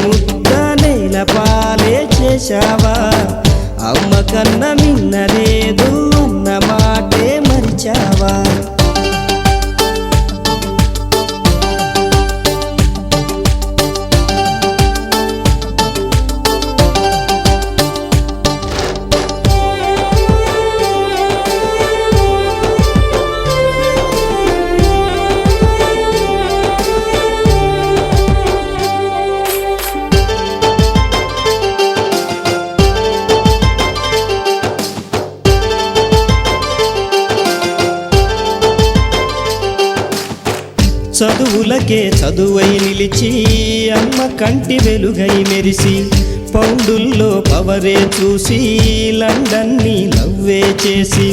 ముద్ద నేల పాలే చేశావా అమ్మ కన్న మిన్నలేదు అన్న మాటే మరిచావా చదువులకే చదువై నిలిచి అమ్మ కంటి వెలుగై మెరిసి పౌండుల్లో పవరే చూసి లండన్ని నవ్వే చేసి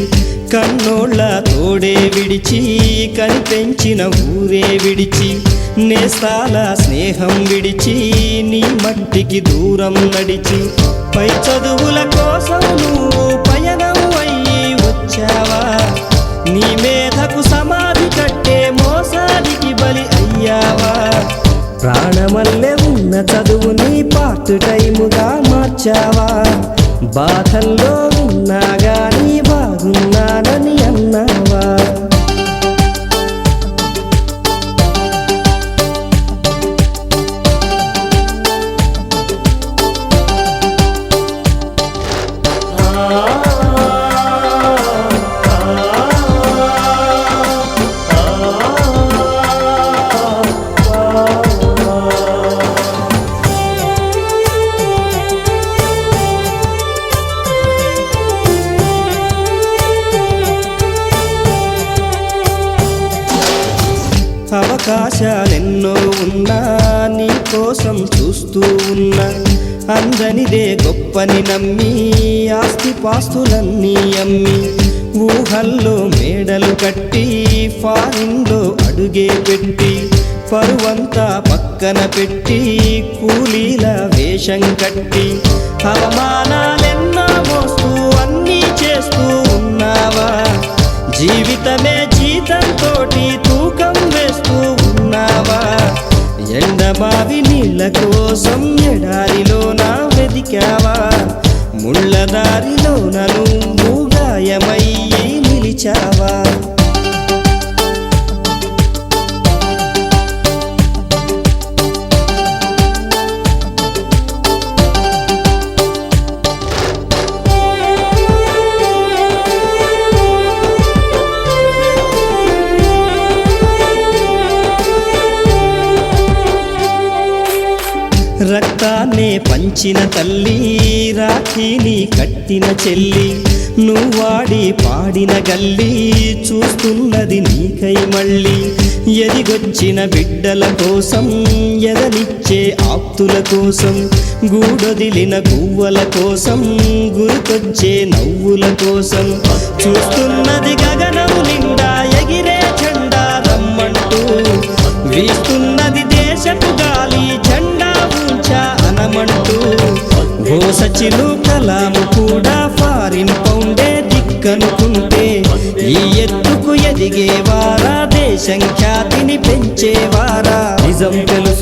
కన్నోళ్ళ తోడే విడిచి కనిపెంచిన ఊరే విడిచి నేస్తాల స్నేహం విడిచి నీ మట్టికి దూరం నడిచి పై చదువుల కోసం నువ్వు పయనం అయ్యి వచ్చావా నీ మేధకు సమాధి కట్టే మోసానికి బలి అయ్యావా ప్రాణమల్లె ఉన్న చదువుని పార్ట్ టైముగా మార్చావా బాధల్లో ఉన్నా గాని బాగున్నానని అన్నావా అవకాశాలెన్నో ఉన్నా నీ కోసం చూస్తూ ఉన్నా అందనిదే గొప్పని నమ్మి ఆస్తిపాస్తులన్నీ అమ్మి ఊహల్లో మేడలు కట్టి ఫారిన్లో అడుగే పెట్టి పరువంతా పక్కన పెట్టి కూలీల వేషం కట్టి అవమానాలెన్నో మోస్తూ అన్నీ చేస్తూ ఉన్నావా జీవితమే జీతంతోటి తూకం వేస్తూ ఉన్నావా ఎండమావి నీళ్ళ కోసం ఎడారిలోన వెదికావా ముళ్ళదారిలోన నువ్వు గాయమయ్యి నిలిచావా రక్తాన్నే పంచిన తల్లి రాఖీని కట్టిన చెల్లి నువ్వాడి పాడిన గల్లి చూస్తున్నది నీకై మళ్ళీ ఎదిగొచ్చిన బిడ్డల కోసం ఎదనిచ్చే ఆప్తుల కోసం గూడొదిలిన గువ్వల కోసం గుర్తొచ్చే నవ్వుల కోసం చూస్తున్నది గగనం నిండా ఎగిరే జెండా రమ్మంటూ వీస్తున్నది దేశపు గాలి జెండా అనమంటూ సచిను కలాము కూడా ఫారిన్ పౌండే దిక్కనుకుంటే ఈ ఎత్తుకు ఎదిగేవారా దేశం ఖ్యాతిని పెంచేవారా నిజం తెలుసు